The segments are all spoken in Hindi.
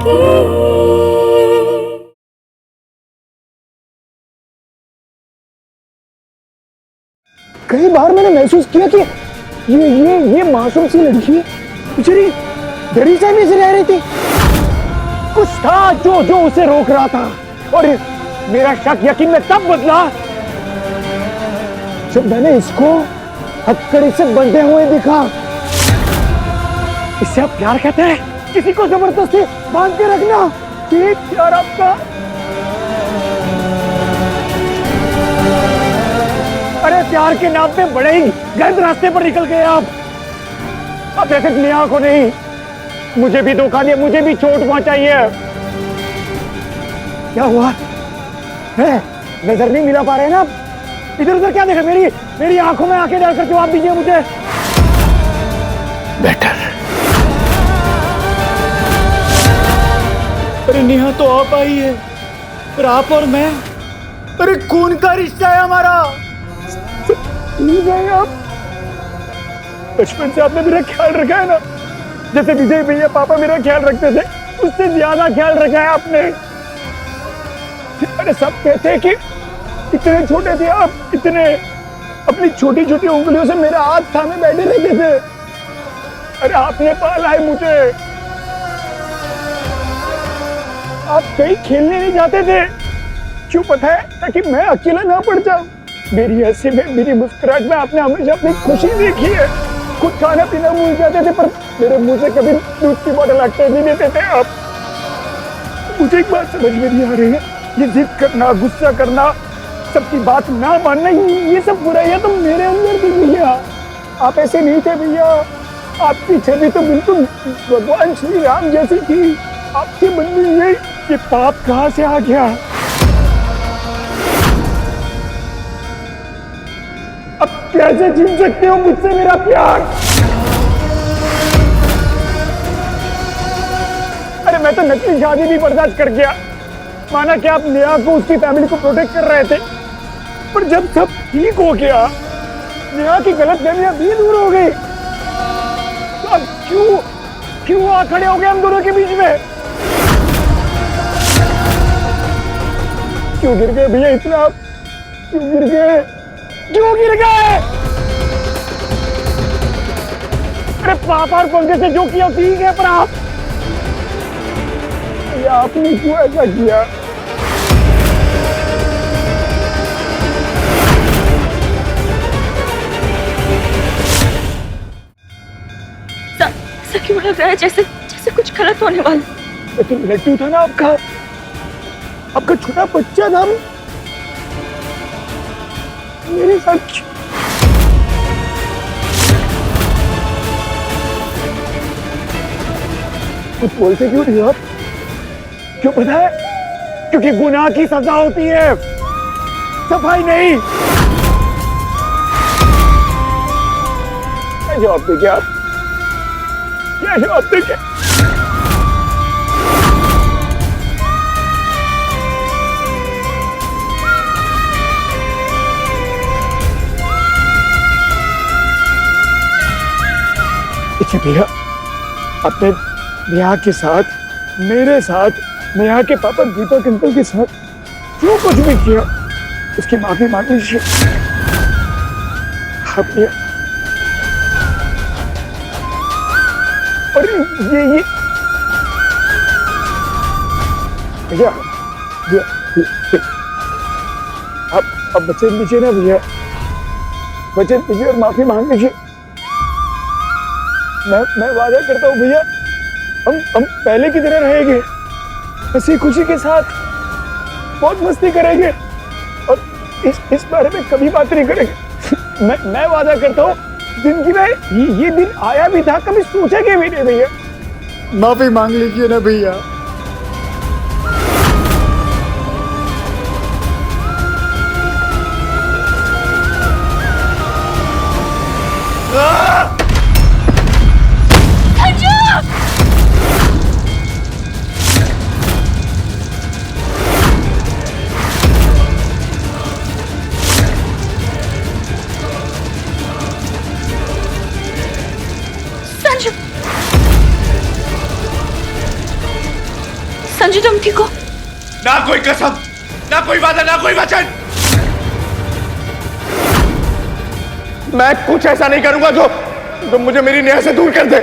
की। कई बार मैंने महसूस किया कि ये मासूम सी लड़की बेचारी डरी सहमी से रह रही थी। कुछ था जो उसे रोक रहा था, और मेरा शक यकीन में तब बदला जब मैंने इसको हथकड़ी से बंधे हुए देखा। इसे आप प्यार कहते हैं? किसी को जबरदस्ती बांध के रखना, ये प्यार आपका? अरे प्यार के नाम पे बड़े ही गलत रास्ते पर निकल गए आप। अब ऐसे नेहा को नहीं, मुझे भी धोखा दिया, मुझे भी चोट पहुंचाई है। क्या हुआ है? नजर नहीं मिला पा रहे हैं ना आप? इधर उधर क्या देखा? मेरी आंखों में आंखें डालकर जवाब दीजिए मुझे। बेटर। अरे नेहा तो आप आई है, पर आप और मैं, अरे खून का रिश्ता है हमारा। आप बचपन से आपने मेरा ख्याल रखा है ना, जैसे विजय भैया पापा मेरा ख्याल रखते थे, उससे ज्यादा ख्याल रखा है आपने। अरे सब कहते हैं कि इतने छोटे थे आप, इतने अपनी छोटी छोटी उंगलियों से मेरा हाथ थामे बैठे रहते थे। अरे आपने पाला है मुझे। आप कहीं खेलने नहीं जाते थे, क्यों पता है? ताकि मैं अकेला ना पड़ जाऊं। मेरी हंसी में, मेरी मुस्कुराहट में आपने हमेशा अपनी खुशी देखी है। खुद खाना पीना भूल जाते थे, पर मेरे मुंह से कभी दूध की बोतल हटने नहीं देते थे आप। मुझे एक बात समझ में नहीं आ रही है, ये जिद करना, गुस्सा करना, सबकी बात ना मानना, ये सब बुराइयां तो मेरे अंदर थी भैया। आप ऐसे नहीं थे भैया। आपकी छवि तो बिल्कुल भगवान श्री राम जैसी थी। आपके मन में ये पाप कहां से आ गया? अब कैसे छीन सकते हो मुझसे मेरा प्यार? अरे मैं तो नकली शादी भी बर्दाश्त कर गया, माना कि आप नेहा को, उसकी फैमिली को प्रोटेक्ट कर रहे थे, पर जब सब ठीक हो गया, नेहा की गलतफहमियां भी दूर हो गई, तो अब क्यों आ खड़े हो गए हम दोनों के बीच में? क्यों गिर गए भैया इतना? आप क्यों गिर गए? क्यों गिर गए? अरे पापा और पंकज से जो किया ठीक है, पर आपने क्यों ऐसा किया? ऐसा क्यों लग रहा है जैसे कुछ गलत होने वाला? तो लड्डू था ना आपका छोटा बच्चा था, मेरे साथ कुछ बोलते क्यों नहीं आप? क्यों पता है? क्योंकि गुनाह की सजा होती है, सफाई नहीं। क्या जवाब देंगे आप? क्या जवाब देंगे? भैया, अपने नेहा के साथ, मेरे साथ, नेहा के पापा दीपक अंकल के साथ जो कुछ भी किया, उसकी माफी मांग लीजिए। और ये भैया, आप वचन दीजिए ना भैया, वचन दीजिए और माफी मांग लीजिए। मैं वादा करता हूँ भैया, हम पहले की तरह रहेंगे, हंसी खुशी के साथ बहुत मस्ती करेंगे, और इस बारे में कभी बात नहीं करेंगे। मैं वादा करता हूँ, जिंदगी में ये दिन आया भी था, कभी सोचेंगे भी नहीं भैया। माफी मांग लीजिए ना भैया। संजू तुम ठीक हो? ना कोई कसम, ना कोई वादा, ना कोई वचन। मैं कुछ ऐसा नहीं करूंगा जो मुझे मेरी नेहा से दूर कर दे।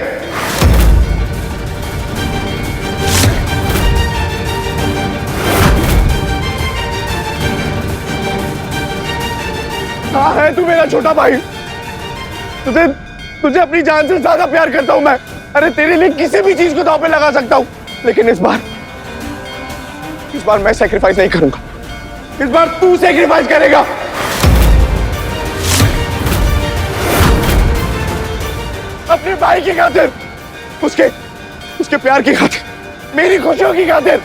हाँ है तू मेरा छोटा भाई, तुझे अपनी जान से ज्यादा प्यार करता हूं मैं। अरे तेरे लिए किसी भी चीज को दांव पे लगा सकता हूं, लेकिन इस बार मैं सैक्रिफाइस नहीं करूंगा। इस बार तू सैक्रिफाइस करेगा। अपने भाई की खातिर, उसके प्यार की खातिर, मेरी खुशियों की खातिर।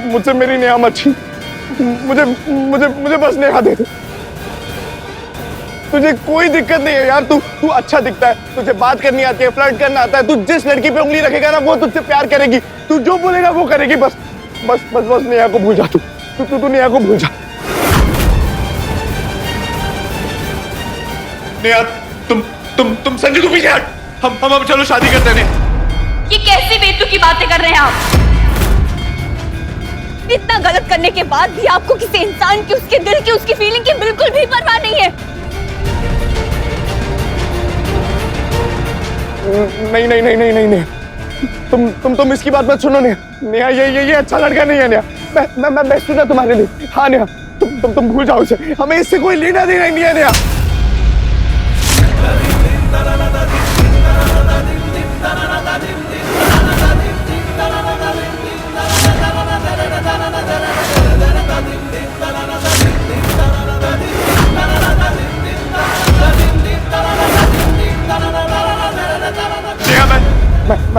मुझसे मेरी नेहा मत छीन। मुझे बस नेहा दे दे। तुझे कोई दिक्कत नहीं है यार, तू अच्छा दिखता है, तुझे बात करनी आती है, फ्लर्ट करना आता है। तू जिस लड़की पे उंगली रखेगा ना वो तुझसे प्यार करेगी। तू जो बोलेगा वो करेगी। बस नेहा को भूल जा। तू नेहा को भूल जा। नेहा तुम संजू तू पीछे हट। हम अब चलो शादी करते हैं। ये कैसी बेतुकी बातें कर रहे हैं आप? इतना गलत करने के बाद भी आपको किसी इंसान की, उसके दिल की, उसकी फीलिंग की बिल्कुल भी परवाह नहीं है। नहीं तुम इसकी बात मत सुनो नेहा। ये अच्छा लड़का नहीं है नेहा। मैं बेस्ट हूं ना तुम्हारे लिए। हाँ नेहा, तुम भूल जाओ इसे। हमें इससे कोई लेना देना नहीं है नेहा।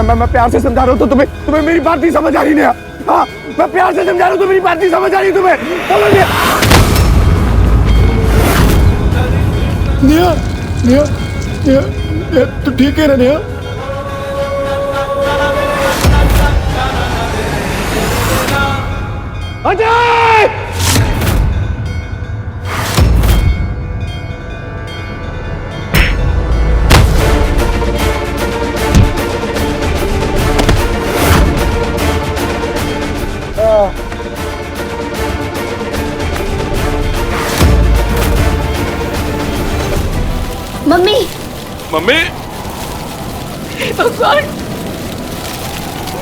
मैं प्यार से समझा रहा हूँ तो तुम्हें मेरी बात नहीं समझ आ रही नेहा। हाँ मैं प्यार से समझा रहा हूँ तो मेरी बात नहीं समझ आ रही तुम्हें। नेहा तू ठीक है ना नेहा? अजय! मम्मी मम्मी भगवान,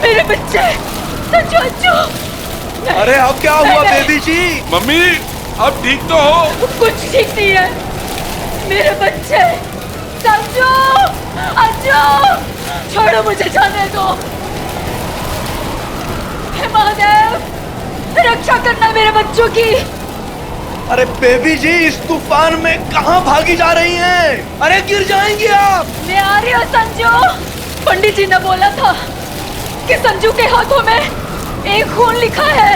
मेरे बच्चे संजू। अरे अब क्या हुआ बेबी जी? मम्मी अब ठीक तो हो? कुछ ठीक नहीं है। मेरे बच्चे संजू, अंजू, छोड़ो मुझे, जाने दो। हे महादेव, रक्षा करना मेरे बच्चों की। अरे बेबी जी इस तूफान में कहाँ भागी जा रही हैं? अरे गिर जाएंगी आप। मैं आ रही हूँ संजू। पंडित जी ने बोला था कि संजू के हाथों में एक खून लिखा है।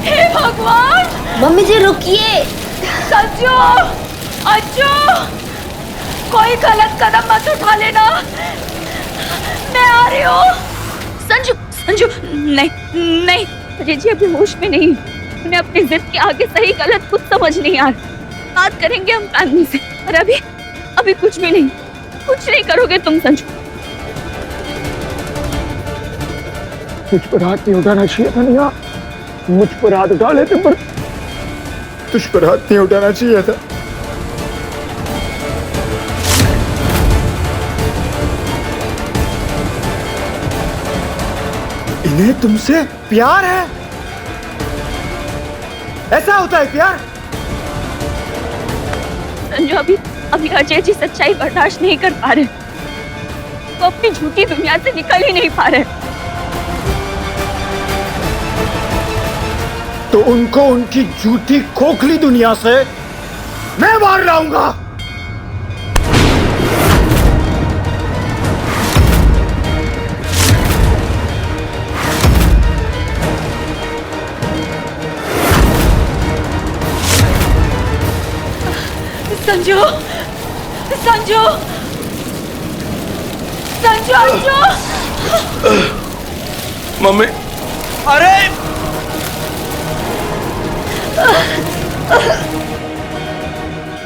हे भगवान! मम्मी जी रुकिए। संजू, अंजू, कोई गलत कदम मत उठा लेना। मैं आ रही हूँ। संजू नहीं, अजय जी अभी होश में नहीं। उन्हें अपनी जिद के आगे सही गलत कुछ समझ नहीं आ रहा। बात करेंगे हम फैमिली से, और अभी कुछ भी नहीं। कुछ नहीं करोगे तुम संजू। मुझ पर हाथ नहीं उठाना चाहिए था नेहा। मुझ पर हाथ उठा लेते, पर तुझ पर हाथ नहीं उठाना चाहिए था। इन्हें तुमसे प्यार है? ऐसा होता है प्यार? संजू अभी अजय जी सच्चाई बर्दाश्त नहीं कर पा रहे। वो अपनी झूठी दुनिया से निकल ही नहीं पा रहे। तो उनको उनकी झूठी खोखली दुनिया से मैं बाहर लाऊंगा। संजू, संजू, संजू, अंजू। मम्मी अरे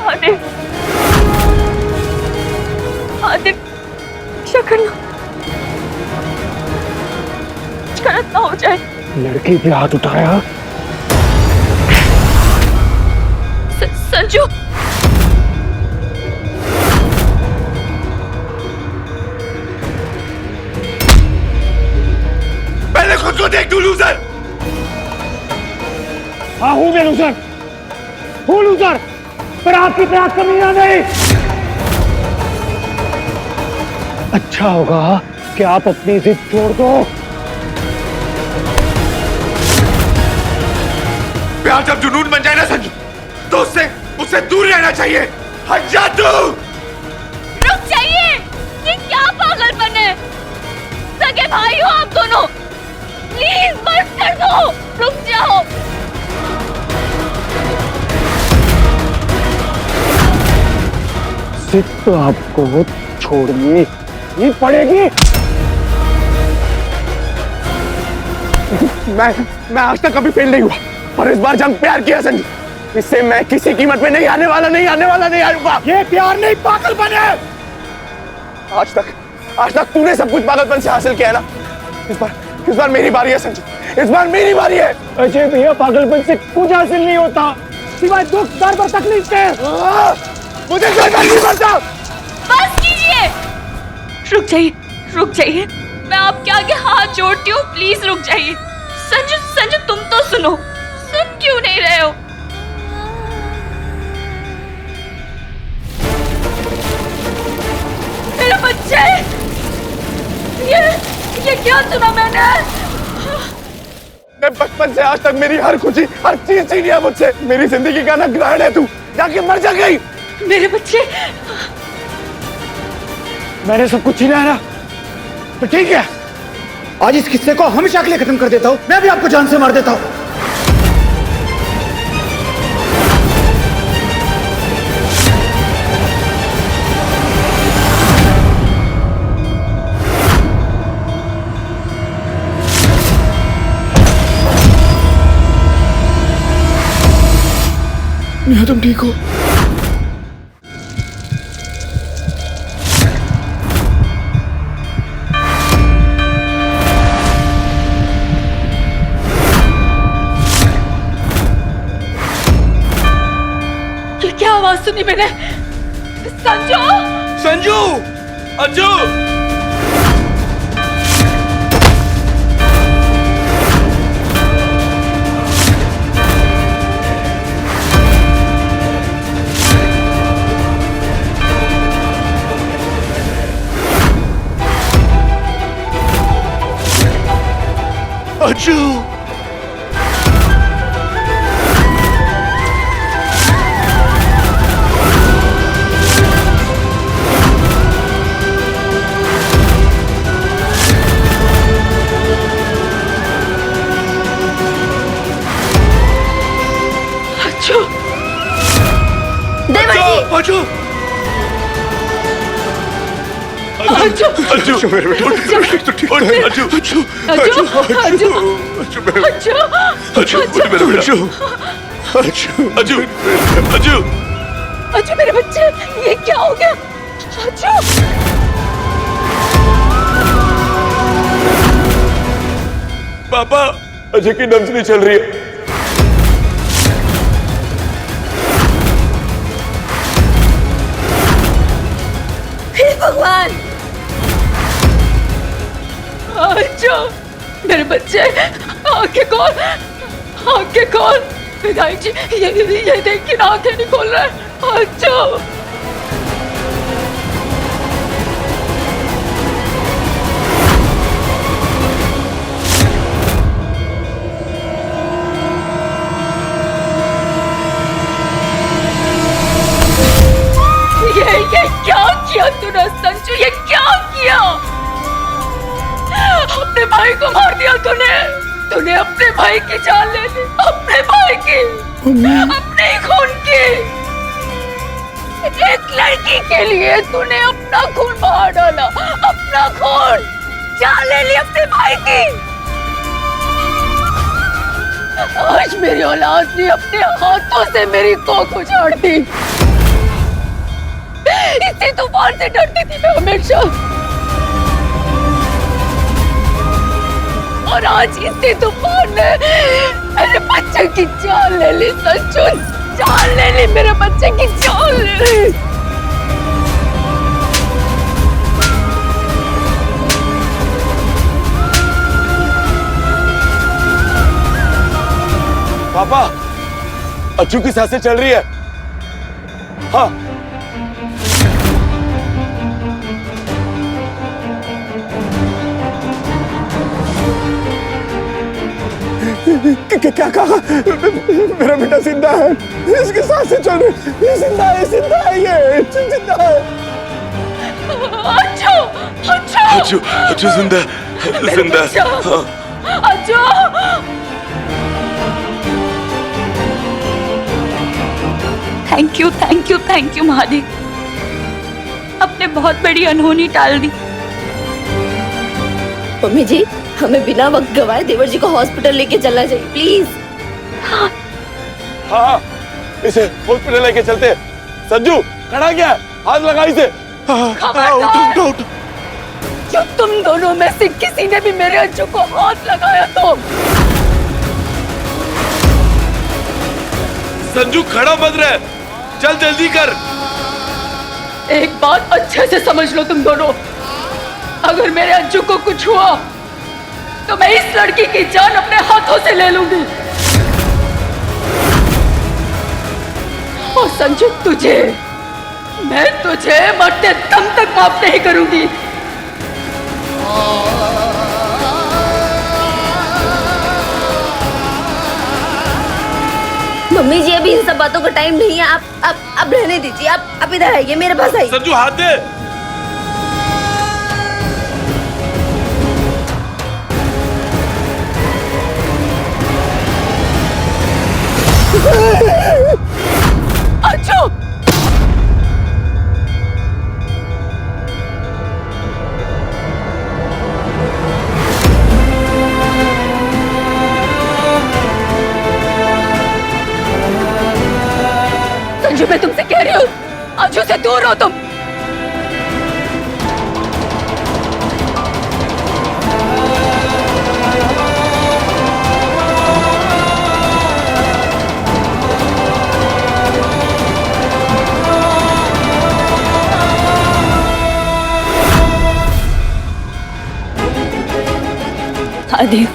अरे लड़की पे हाथ उठाया? संजू, पहले खुद को देख तू लूजर। हाँ हूँ मैं लूजर, हूँ लूजर, पर आपकी तरह कमीना नहीं। अच्छा होगा कि आप अपनी जिद छोड़ दो। प्यार जब जुनून बन जाए ना संजू, तो उससे दूर रहना चाहिए। हट जा तू। रुक जाइए, ये क्या पागलपन है? सगे भाई हो आप दोनों, प्लीज मत कर दो, रुक जाओ। जिद तो आपको छोड़नी ही पड़ेगी। मैं आज तक कभी फेल नहीं हुआ, पर इस बार जब प्यार किया संजू, इससे मैं किसी कीमत पे नहीं आने वाला, नहीं आऊंगा। ये प्यार नहीं, पागलपन है। आज तक तूने सब कुछ पागलपन से हासिल किया है ना। इस बार मेरी बारी है संजू, इस बार मेरी बारी है। अजय भैया, पागलपन से कुछ हासिल नहीं होता सिवाय दुख, दर्द और तकलीफ के। मुझे कोई फर्क नहीं पड़ता। बस कीजिए, रुक जाइए, मैं आपके आगे हाथ जोड़ती हूँ, प्लीज रुक जाइए। संजू तुम तो सुनो, सुन क्यों नहीं रहे हो? मेरे बच्चे, ये क्या सुना मैंने? मैं बचपन से आज तक मेरी हर खुशी, हर चीज छीनी है मुझसे। मेरी जिंदगी का ना ग्रहण है तू, जाके मर जा गई। मेरे बच्चे, मैंने सब कुछ छीना है ना, तो ठीक है, आज इस किस्से को हमेशा के लिए खत्म कर देता हूँ। मैं भी आपको जान से मार देता हूँ। नेहा, तुम ठीक हो? ये क्या आवाज सुनी मैंने? संजू, अज्जू। अज्जू, देवर जी, अज्जू, अज्जू, मेरे बेटे, तो ठीक है। अज्जू, अज्जू मेरे बच्चे, ये क्या हो गया? अज्जू, पापा, अजय की डंसनी चल रही है। हे भगवान, अज्जू मेरे बच्चे, आंखें खोल। विधायक जी, ये देख के आंखें नहीं खोल रहा है। अज्जू, ये क्या किया तूने संजू? ये क्या किया? अपने भाई को मार दिया तूने अपने भाई की जान ले ली, अपने भाई की, अपने ही खून की। एक लड़की के लिए तूने अपना खून बहा डाला, अपना खून, जान ले ली अपने भाई की। आज मेरी औलाद ने अपने हाथों से मेरी कोख उजाड़ दी। इसी तूफान से डरती थी मैं हमेशा। और आज इसी तूफान ने मेरे बच्चे की जान ले ली संजू, जान ले ली, मेरे बच्चे की जान ले ली। पापा, अच्छू की सांसें चल रही है। हाँ, क्या कहा? मेरा बेटा जिंदा है, इसके सांसें चल रही, ये जिंदा है, जिंदा है, ये जिंदा है। अच्छू, अच्छू, अच्छू, अच्छू जिंदा है, जिंदा है। हाँ। अच्छू, थैंक यू महादेव, आपने बहुत बड़ी अनहोनी टाल दी। मम्मी जी, हमें बिना वक्त गवाए देवर जी को हॉस्पिटल लेके चलना चाहिए, प्लीज। हाँ, इसे हॉस्पिटल लेके चलते हैं। संजू, खड़ा क्या है? हाथ लगा इसे। खबरदार, जो तुम दोनों में से किसी ने भी मेरे अच्छू को हाथ लगाया तो संजू खड़ा मत रहे, चल जल्दी कर। एक बात अच्छे से समझ लो तुम दोनों, अगर मेरे अंजू को कुछ हुआ तो मैं इस लड़की की जान अपने हाथों से ले लूंगी। और संजू, मैं तुझे मरते दम तक माफ नहीं करूंगी। मम्मी जी, अभी इन सब बातों का टाइम नहीं है, आप रहने दीजिए, आप इधर आइए, मेरे पास आइए। संजू हाथ दे। अच्छू, संजू, मैं तुमसे कह रही हूँ, अच्छू से दूर हो तुम। महादेव,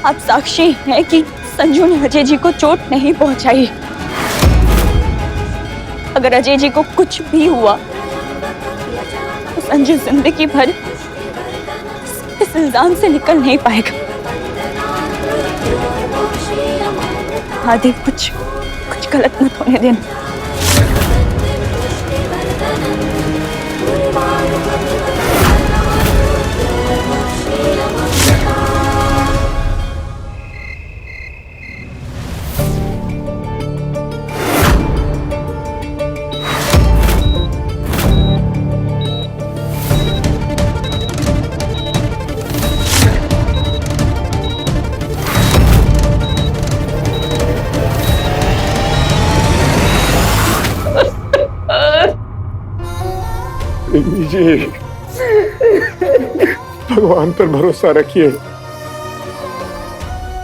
आप साक्षी हैं कि संजू ने अजय जी को चोट नहीं पहुंचाई। अगर अजय जी को कुछ भी हुआ तो संजू जिंदगी भर इस इल्जाम से निकल नहीं पाएगा। महादेव, कुछ गलत मत होने देना। जी, भगवान पर भरोसा रखिए,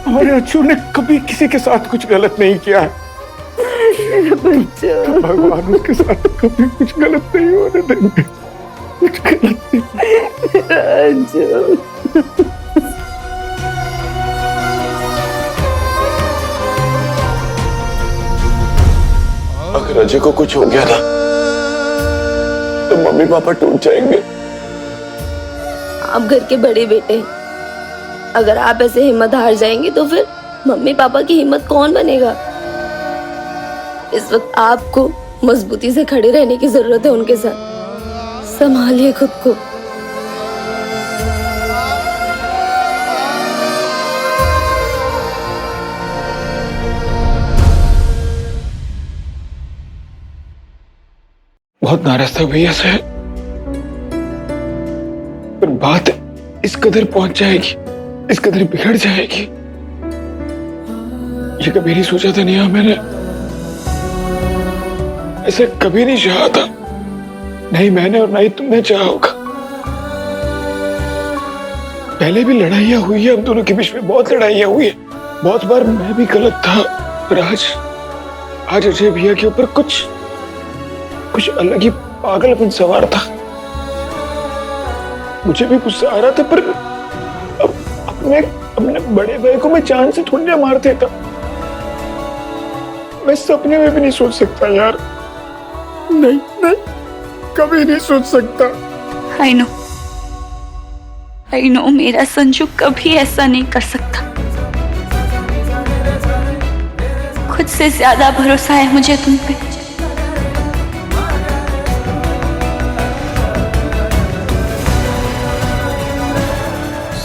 हमारे अच्छू ने कभी किसी के साथ कुछ गलत नहीं किया है। तो भगवान उसके साथ कभी कुछ गलत नहीं होने देंगे, कुछ गलत नहीं। अगर अजय को कुछ हो गया ना तो मम्मी पापा टूट जाएंगे। आप घर के बड़े बेटे, अगर आप ऐसे हिम्मत हार जाएंगे तो फिर मम्मी पापा की हिम्मत कौन बनेगा? इस वक्त आपको मजबूती से खड़े रहने की जरूरत है उनके साथ। संभालिए खुद को। बहुत नाराज था भैया से, पर बात इस कदर पहुंच जाएगी, इस कदर बिगड़ जाएगी, ये कभी नहीं सोचा था। नहीं, मैंने ऐसे कभी नहीं चाहा था, नहीं मैंने और ना ही तुमने चाहा होगा। पहले भी लड़ाइयाँ हुई है हम दोनों के बीच में, बहुत लड़ाइयाँ हुई है, बहुत बार मैं भी गलत था, पर आज अजय भैया के ऊपर कुछ अलग ही पागलपन सवार था। मुझे भी गुस्सा आ रहा था, पर अपने बड़े भाई को मैं जान से थोड़ी ना मार देता। मैं सपने में भी नहीं सोच सकता यार, नहीं कभी नहीं सोच सकता। आई नो मेरा संजू कभी ऐसा नहीं कर सकता। खुद से ज्यादा भरोसा है मुझे तुम पे।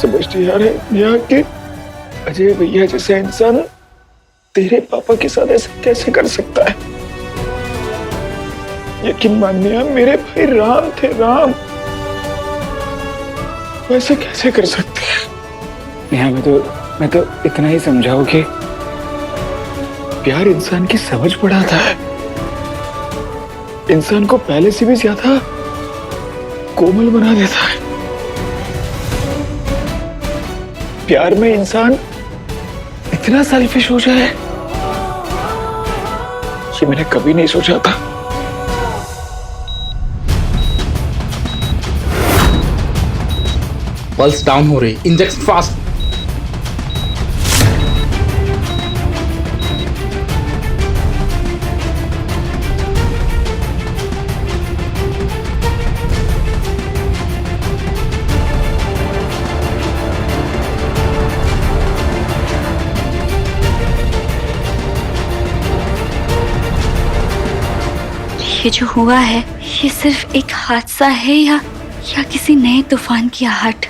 समझती यार है कि अजय भैया जैसा इंसान तेरे पापा के साथ ऐसा कैसे कर सकता है। यकीन मानिए मेरे भाई राम थे, राम वैसे कैसे कर सकते हैं। यहाँ मैं तो इतना ही समझाऊं कि प्यार इंसान की समझ बढ़ाता है, इंसान को पहले से भी ज्यादा कोमल बना देता है। प्यार में इंसान इतना सेल्फिश हो जाए, ये मैंने कभी नहीं सोचा था। पल्स डाउन हो रही, इंजेक्शन फास्ट। ये जो हुआ है ये सिर्फ एक हादसा है या किसी नए तूफान की आहट।